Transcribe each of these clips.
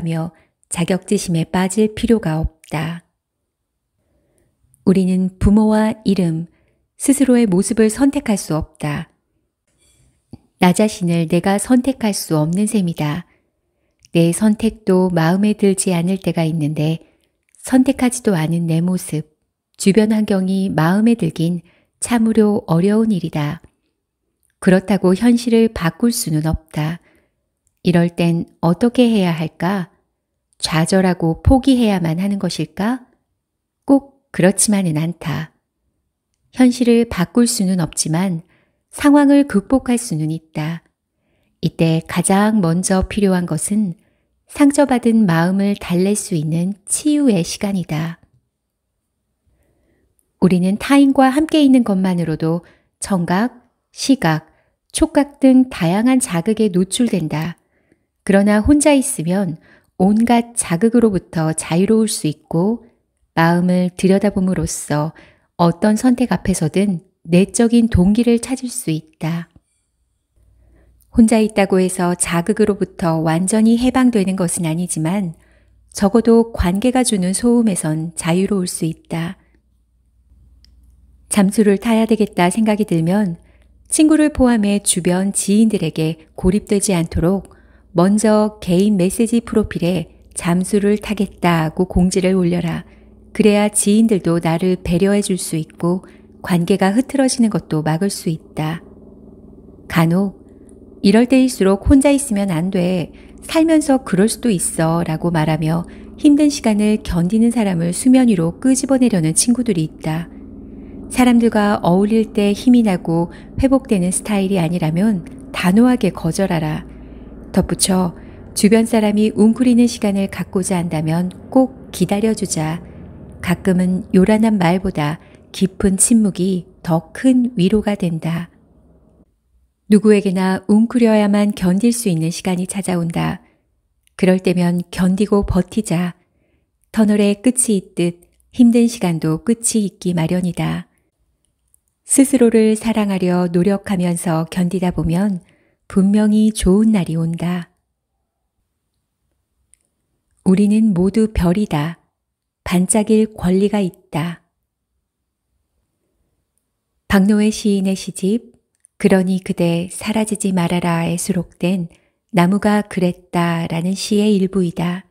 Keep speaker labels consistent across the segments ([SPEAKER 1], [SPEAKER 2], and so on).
[SPEAKER 1] 하며 자격지심에 빠질 필요가 없다. 우리는 부모와 이름, 스스로의 모습을 선택할 수 없다. 나 자신을 내가 선택할 수 없는 셈이다. 내 선택도 마음에 들지 않을 때가 있는데 선택하지도 않은 내 모습, 주변 환경이 마음에 들긴 참으로 어려운 일이다. 그렇다고 현실을 바꿀 수는 없다. 이럴 땐 어떻게 해야 할까? 좌절하고 포기해야만 하는 것일까? 꼭 그렇지만은 않다. 현실을 바꿀 수는 없지만 상황을 극복할 수는 있다. 이때 가장 먼저 필요한 것은 상처받은 마음을 달랠 수 있는 치유의 시간이다. 우리는 타인과 함께 있는 것만으로도 청각, 시각, 촉각 등 다양한 자극에 노출된다. 그러나 혼자 있으면 온갖 자극으로부터 자유로울 수 있고 마음을 들여다봄으로써 어떤 선택 앞에서든 내적인 동기를 찾을 수 있다. 혼자 있다고 해서 자극으로부터 완전히 해방되는 것은 아니지만 적어도 관계가 주는 소음에선 자유로울 수 있다. 잠수를 타야 되겠다 생각이 들면 친구를 포함해 주변 지인들에게 고립되지 않도록 먼저 개인 메시지 프로필에 잠수를 타겠다고 공지를 올려라. 그래야 지인들도 나를 배려해 줄 수 있고 관계가 흐트러지는 것도 막을 수 있다. 간혹 이럴 때일수록 혼자 있으면 안 돼. 살면서 그럴 수도 있어 라고 말하며 힘든 시간을 견디는 사람을 수면 위로 끄집어내려는 친구들이 있다. 사람들과 어울릴 때 힘이 나고 회복되는 스타일이 아니라면 단호하게 거절하라. 덧붙여 주변 사람이 웅크리는 시간을 갖고자 한다면 꼭 기다려주자. 가끔은 요란한 말보다 깊은 침묵이 더 큰 위로가 된다. 누구에게나 웅크려야만 견딜 수 있는 시간이 찾아온다. 그럴 때면 견디고 버티자. 터널에 끝이 있듯 힘든 시간도 끝이 있기 마련이다. 스스로를 사랑하려 노력하면서 견디다 보면 분명히 좋은 날이 온다. 우리는 모두 별이다. 반짝일 권리가 있다. 박노해 시인의 시집 그러니 그대 사라지지 말아라에 수록된 나무가 그랬다 라는 시의 일부이다.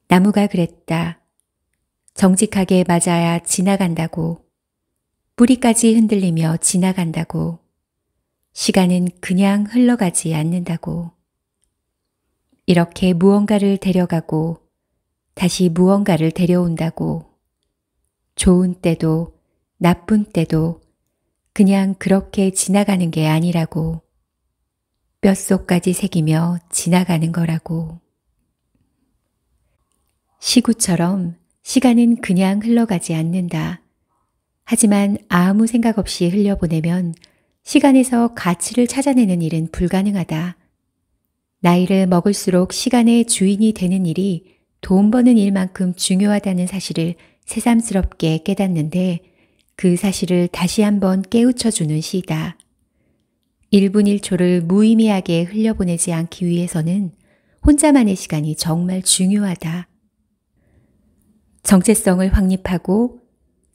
[SPEAKER 1] 나무가 그랬다. 정직하게 맞아야 지나간다고. 뿌리까지 흔들리며 지나간다고. 시간은 그냥 흘러가지 않는다고. 이렇게 무언가를 데려가고 다시 무언가를 데려온다고. 좋은 때도 나쁜 때도 그냥 그렇게 지나가는 게 아니라고. 뼛속까지 새기며 지나가는 거라고. 시구처럼 시간은 그냥 흘러가지 않는다. 하지만 아무 생각 없이 흘려보내면 시간에서 가치를 찾아내는 일은 불가능하다. 나이를 먹을수록 시간의 주인이 되는 일이 돈 버는 일만큼 중요하다는 사실을 새삼스럽게 깨닫는데 그 사실을 다시 한번 깨우쳐주는 시다. 1분 1초를 무의미하게 흘려보내지 않기 위해서는 혼자만의 시간이 정말 중요하다. 정체성을 확립하고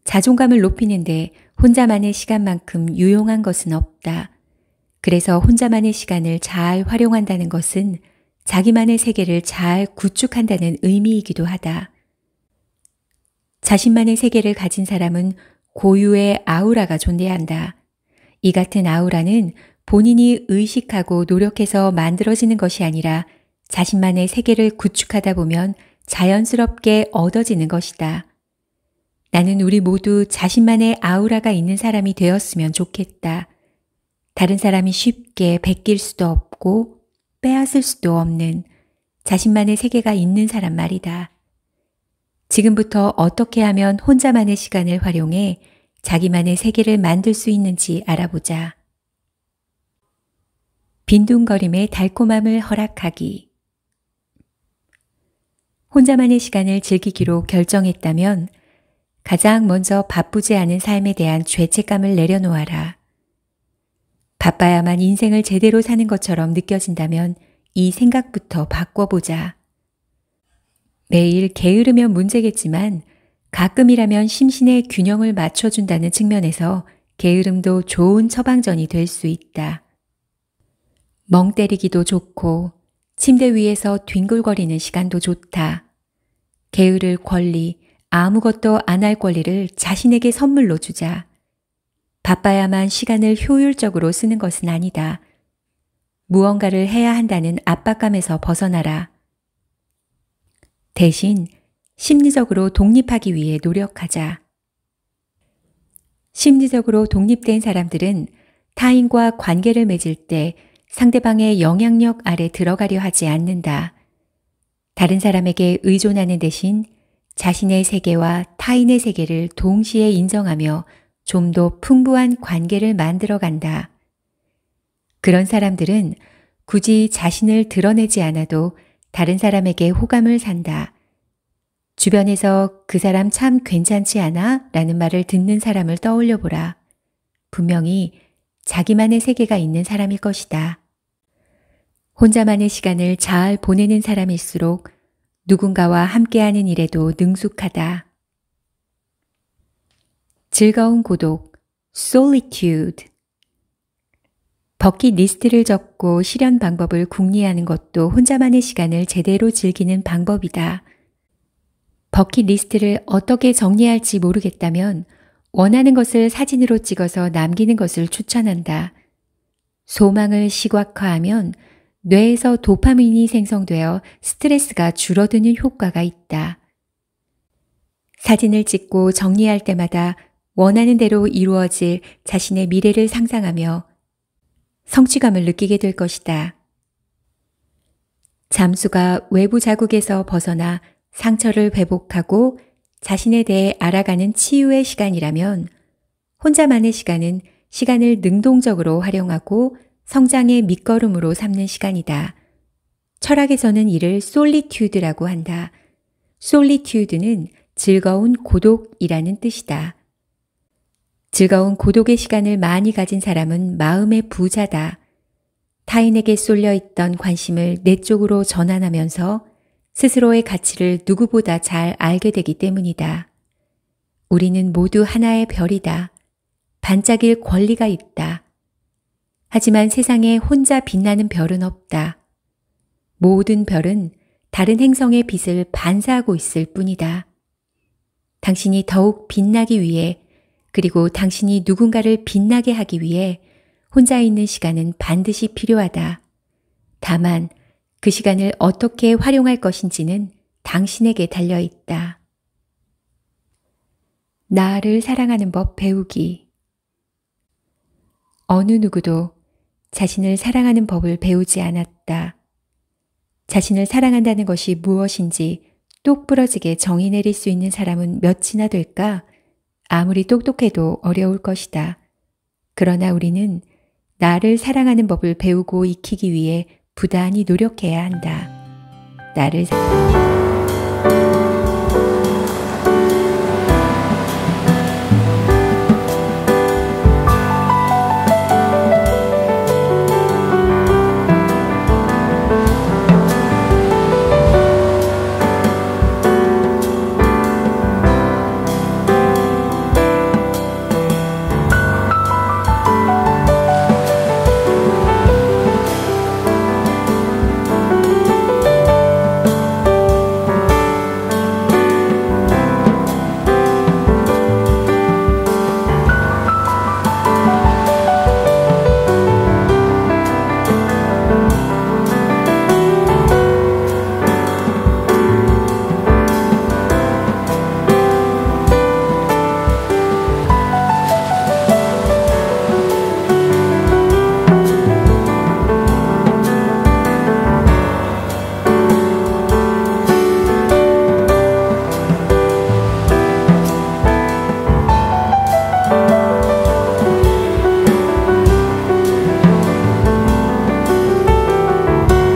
[SPEAKER 1] 자존감을 높이는데 혼자만의 시간만큼 유용한 것은 없다. 그래서 혼자만의 시간을 잘 활용한다는 것은 자기만의 세계를 잘 구축한다는 의미이기도 하다. 자신만의 세계를 가진 사람은 고유의 아우라가 존재한다. 이 같은 아우라는 본인이 의식하고 노력해서 만들어지는 것이 아니라 자신만의 세계를 구축하다 보면 자연스럽게 얻어지는 것이다. 나는 우리 모두 자신만의 아우라가 있는 사람이 되었으면 좋겠다. 다른 사람이 쉽게 베낄 수도 없고 빼앗을 수도 없는 자신만의 세계가 있는 사람 말이다. 지금부터 어떻게 하면 혼자만의 시간을 활용해 자기만의 세계를 만들 수 있는지 알아보자. 빈둥거림의 달콤함을 허락하기. 혼자만의 시간을 즐기기로 결정했다면 가장 먼저 바쁘지 않은 삶에 대한 죄책감을 내려놓아라. 바빠야만 인생을 제대로 사는 것처럼 느껴진다면 이 생각부터 바꿔보자. 매일 게으르면 문제겠지만 가끔이라면 심신의 균형을 맞춰준다는 측면에서 게으름도 좋은 처방전이 될 수 있다. 멍 때리기도 좋고 침대 위에서 뒹굴거리는 시간도 좋다. 게으를 권리, 아무것도 안 할 권리를 자신에게 선물로 주자. 바빠야만 시간을 효율적으로 쓰는 것은 아니다. 무언가를 해야 한다는 압박감에서 벗어나라. 대신 심리적으로 독립하기 위해 노력하자. 심리적으로 독립된 사람들은 타인과 관계를 맺을 때 상대방의 영향력 아래 들어가려 하지 않는다. 다른 사람에게 의존하는 대신 자신의 세계와 타인의 세계를 동시에 인정하며 좀 더 풍부한 관계를 만들어 간다. 그런 사람들은 굳이 자신을 드러내지 않아도 다른 사람에게 호감을 산다. 주변에서 그 사람 참 괜찮지 않아? 라는 말을 듣는 사람을 떠올려 보라. 분명히 자기만의 세계가 있는 사람일 것이다. 혼자만의 시간을 잘 보내는 사람일수록 누군가와 함께하는 일에도 능숙하다. 즐거운 고독, solitude. 버킷리스트를 적고 실현 방법을 궁리하는 것도 혼자만의 시간을 제대로 즐기는 방법이다. 버킷리스트를 어떻게 정리할지 모르겠다면 원하는 것을 사진으로 찍어서 남기는 것을 추천한다. 소망을 시각화하면 뇌에서 도파민이 생성되어 스트레스가 줄어드는 효과가 있다. 사진을 찍고 정리할 때마다 원하는 대로 이루어질 자신의 미래를 상상하며 성취감을 느끼게 될 것이다. 잠수가 외부 자국에서 벗어나 상처를 회복하고 자신에 대해 알아가는 치유의 시간이라면 혼자만의 시간은 시간을 능동적으로 활용하고 성장의 밑거름으로 삼는 시간이다. 철학에서는 이를 솔리튜드라고 한다. 솔리튜드는 즐거운 고독이라는 뜻이다. 즐거운 고독의 시간을 많이 가진 사람은 마음의 부자다. 타인에게 쏠려 있던 관심을 내 쪽으로 전환하면서 스스로의 가치를 누구보다 잘 알게 되기 때문이다. 우리는 모두 하나의 별이다. 반짝일 권리가 있다. 하지만 세상에 혼자 빛나는 별은 없다. 모든 별은 다른 행성의 빛을 반사하고 있을 뿐이다. 당신이 더욱 빛나기 위해 그리고 당신이 누군가를 빛나게 하기 위해 혼자 있는 시간은 반드시 필요하다. 다만 그 시간을 어떻게 활용할 것인지는 당신에게 달려있다. 나를 사랑하는 법 배우기. 어느 누구도 자신을 사랑하는 법을 배우지 않았다. 자신을 사랑한다는 것이 무엇인지 똑부러지게 정의 내릴 수 있는 사람은 몇이나 될까? 아무리 똑똑해도 어려울 것이다. 그러나 우리는 나를 사랑하는 법을 배우고 익히기 위해 부단히 노력해야 한다. 나를 사랑하는